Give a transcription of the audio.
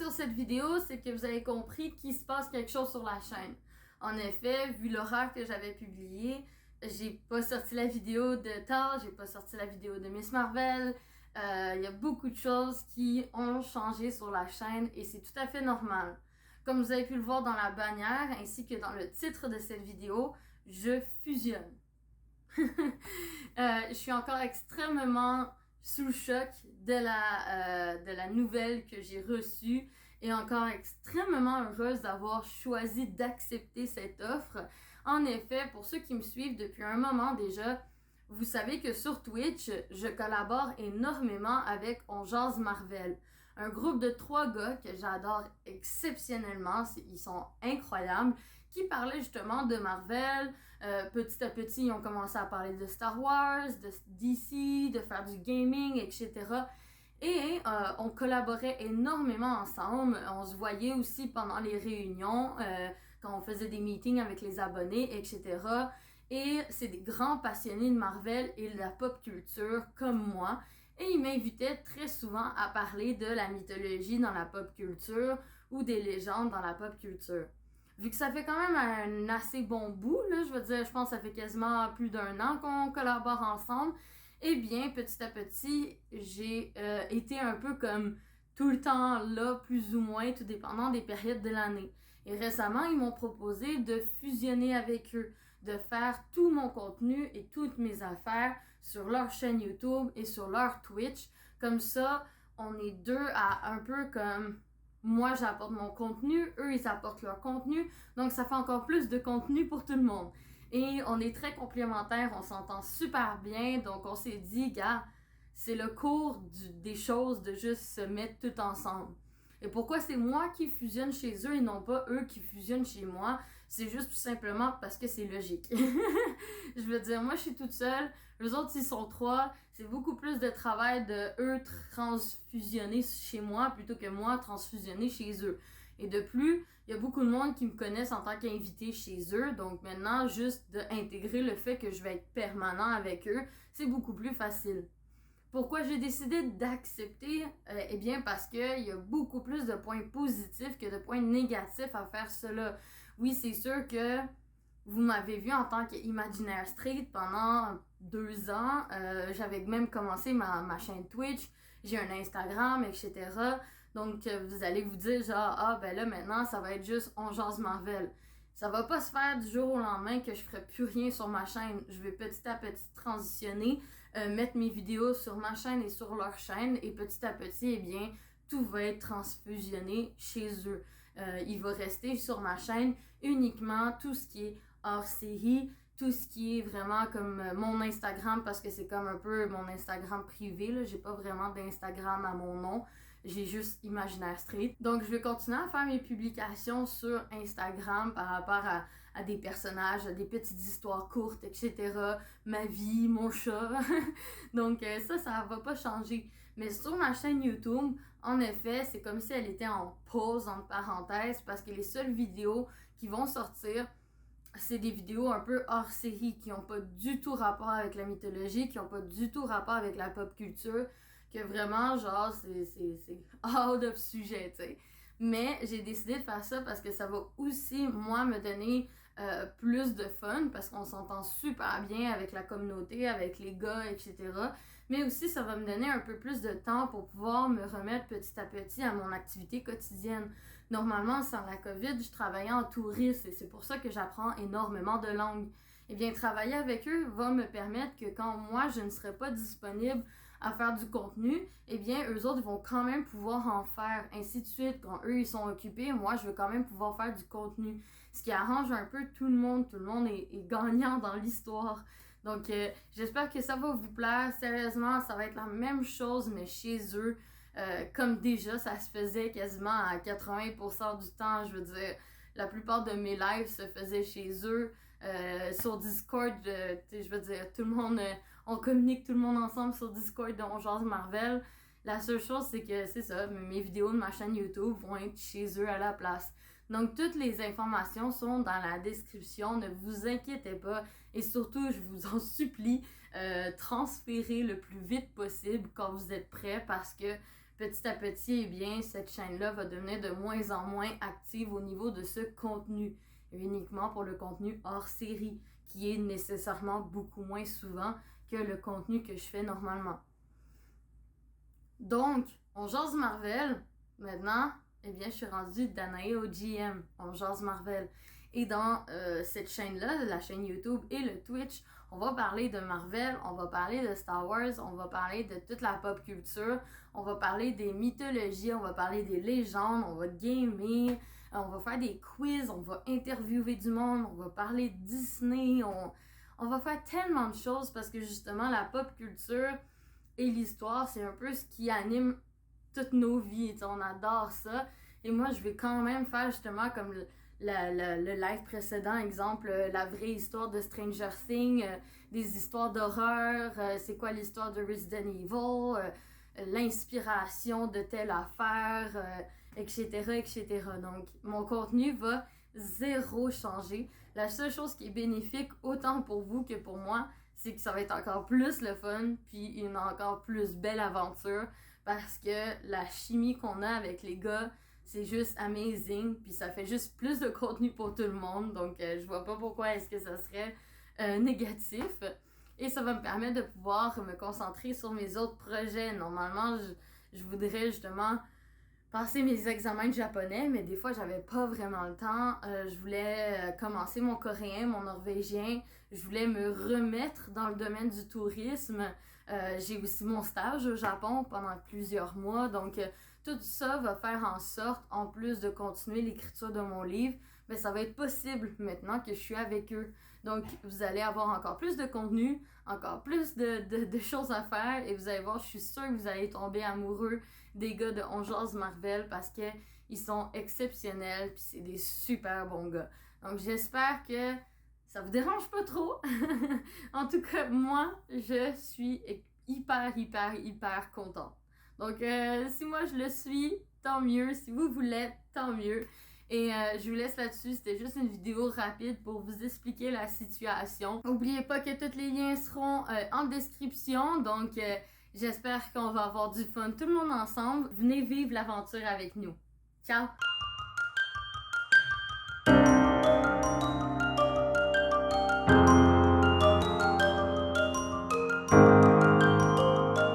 sur cette vidéo, c'est que vous avez compris qu'il se passe quelque chose sur la chaîne. En effet, vu l'horaire que j'avais publié, j'ai pas sorti la vidéo de Thor, j'ai pas sorti la vidéo de Miss Marvel. Il y a beaucoup de choses qui ont changé sur la chaîne et c'est tout à fait normal. Comme vous avez pu le voir dans la bannière ainsi que dans le titre de cette vidéo, je fusionne. Je suis encore extrêmement sous le choc de la nouvelle que j'ai reçue et encore extrêmement heureuse d'avoir choisi d'accepter cette offre. En effet, pour ceux qui me suivent depuis un moment déjà, vous savez que sur Twitch, je collabore énormément avec On Jase Marvel. Un groupe de 3 gars que j'adore exceptionnellement, ils sont incroyables, qui parlaient justement de Marvel. Petit à petit, ils ont commencé à parler de Star Wars, de DC, de faire du gaming, etc. Et on collaborait énormément ensemble. On se voyait aussi pendant les réunions, quand on faisait des meetings avec les abonnés, etc. Et c'est des grands passionnés de Marvel et de la pop culture comme moi. Et ils m'invitaient très souvent à parler de la mythologie dans la pop culture ou des légendes dans la pop culture. Vu que ça fait quand même un assez bon bout, là, je veux dire, je pense que ça fait quasiment plus d'1 an qu'on collabore ensemble, eh bien, petit à petit, j'ai été un peu comme tout le temps là, plus ou moins, tout dépendant des périodes de l'année. Et récemment, ils m'ont proposé de fusionner avec eux, de faire tout mon contenu et toutes mes affaires sur leur chaîne YouTube et sur leur Twitch. Comme ça, on est deux à un peu comme moi j'apporte mon contenu, eux ils apportent leur contenu, donc ça fait encore plus de contenu pour tout le monde. Et on est très complémentaires, on s'entend super bien, donc on s'est dit, gars, c'est le cours des choses de juste se mettre tout ensemble. Et pourquoi c'est moi qui fusionne chez eux et non pas eux qui fusionnent chez moi? C'est juste tout simplement parce que c'est logique. Je veux dire, moi je suis toute seule, les autres ils sont 3, c'est beaucoup plus de travail de eux transfusionner chez moi plutôt que moi transfusionner chez eux. Et de plus, il y a beaucoup de monde qui me connaissent en tant qu'invité chez eux, donc maintenant juste d'intégrer le fait que je vais être permanent avec eux, c'est beaucoup plus facile. Pourquoi j'ai décidé d'accepter? Eh bien parce qu'il y a beaucoup plus de points positifs que de points négatifs à faire cela. Oui, c'est sûr que vous m'avez vu en tant qu'Imaginaire Street pendant 2 ans. J'avais même commencé ma chaîne Twitch. J'ai un Instagram, etc. Donc, vous allez vous dire genre, ah ben là maintenant, ça va être juste On Jase Marvel. Ça va pas se faire du jour au lendemain que je ferai plus rien sur ma chaîne. Je vais petit à petit transitionner, mettre mes vidéos sur ma chaîne et sur leur chaîne et petit à petit, eh bien, tout va être transfusionné chez eux. Il va rester sur ma chaîne uniquement tout ce qui est hors série, tout ce qui est vraiment comme mon Instagram parce que c'est comme un peu mon Instagram privé, là. J'ai pas vraiment d'Instagram à mon nom. J'ai juste Imaginaire Street. Donc, je vais continuer à faire mes publications sur Instagram par rapport à des personnages, à des petites histoires courtes, etc. Ma vie, mon chat. Donc, ça va pas changer. Mais sur ma chaîne YouTube, en effet, c'est comme si elle était en pause, entre parenthèses, parce que les seules vidéos qui vont sortir, c'est des vidéos un peu hors série, qui n'ont pas du tout rapport avec la mythologie, qui n'ont pas du tout rapport avec la pop culture, que vraiment, genre, c'est out of sujet, tu sais. Mais j'ai décidé de faire ça parce que ça va aussi, moi, me donner plus de fun, parce qu'on s'entend super bien avec la communauté, avec les gars, etc. Mais aussi, ça va me donner un peu plus de temps pour pouvoir me remettre petit à petit à mon activité quotidienne. Normalement, sans la COVID, je travaillais en tourisme et c'est pour ça que j'apprends énormément de langues. Eh bien, travailler avec eux va me permettre que quand moi, je ne serai pas disponible à faire du contenu, eh bien, eux autres vont quand même pouvoir en faire, ainsi de suite. Quand eux, ils sont occupés, moi, je veux quand même pouvoir faire du contenu. Ce qui arrange un peu tout le monde est gagnant dans l'histoire. Donc, j'espère que ça va vous plaire. Sérieusement, ça va être la même chose, mais chez eux. Comme déjà, ça se faisait quasiment à 80% du temps. Je veux dire, la plupart de mes lives se faisaient chez eux. Sur Discord, je veux dire, tout le monde, on communique tout le monde ensemble sur Discord de On Jase Marvel. La seule chose, c'est que c'est ça, mes vidéos de ma chaîne YouTube vont être chez eux à la place. Donc, toutes les informations sont dans la description, ne vous inquiétez pas. Et surtout, je vous en supplie, transférez le plus vite possible quand vous êtes prêts parce que petit à petit, eh bien, cette chaîne-là va devenir de moins en moins active au niveau de ce contenu, uniquement pour le contenu hors série, qui est nécessairement beaucoup moins souvent que le contenu que je fais normalement. Donc, on jase Marvel. Maintenant, eh bien, je suis rendue Danae au GM. On jase Marvel. Et dans cette chaîne-là, la chaîne YouTube et le Twitch, on va parler de Marvel, on va parler de Star Wars, on va parler de toute la pop culture, on va parler des mythologies, on va parler des légendes, on va gamer, on va faire des quiz, on va interviewer du monde, on va parler de Disney, on va faire tellement de choses parce que justement, la pop culture et l'histoire, c'est un peu ce qui anime toutes nos vies. On adore ça. Et moi, je vais quand même faire justement comme le live précédent, exemple, la vraie histoire de Stranger Things, des histoires d'horreur, c'est quoi l'histoire de Resident Evil, l'inspiration de telle affaire, etc., etc. Donc, mon contenu va zéro changer. La seule chose qui est bénéfique autant pour vous que pour moi, c'est que ça va être encore plus le fun, puis une encore plus belle aventure, parce que la chimie qu'on a avec les gars, c'est juste amazing, puis ça fait juste plus de contenu pour tout le monde, donc je vois pas pourquoi est-ce que ça serait négatif. Et ça va me permettre de pouvoir me concentrer sur mes autres projets. Normalement, je voudrais justement passer mes examens de japonais, mais des fois, j'avais pas vraiment le temps. Je voulais commencer mon coréen, mon norvégien. Je voulais me remettre dans le domaine du tourisme. J'ai aussi mon stage au Japon pendant plusieurs mois. Donc, tout ça va faire en sorte, en plus de continuer l'écriture de mon livre, mais ça va être possible maintenant que je suis avec eux. Donc, vous allez avoir encore plus de contenu, encore plus de choses à faire, et vous allez voir, je suis sûre que vous allez tomber amoureux des gars de On Jase Marvel parce que ils sont exceptionnels, puis c'est des super bons gars. Donc, j'espère que ça vous dérange pas trop. En tout cas, moi, je suis hyper contente. Donc, si moi je le suis, tant mieux. Si vous l'êtes, tant mieux. Et je vous laisse là-dessus. C'était juste une vidéo rapide pour vous expliquer la situation. N'oubliez pas que tous les liens seront en description. Donc, j'espère qu'on va avoir du fun tout le monde ensemble. Venez vivre l'aventure avec nous. Ciao!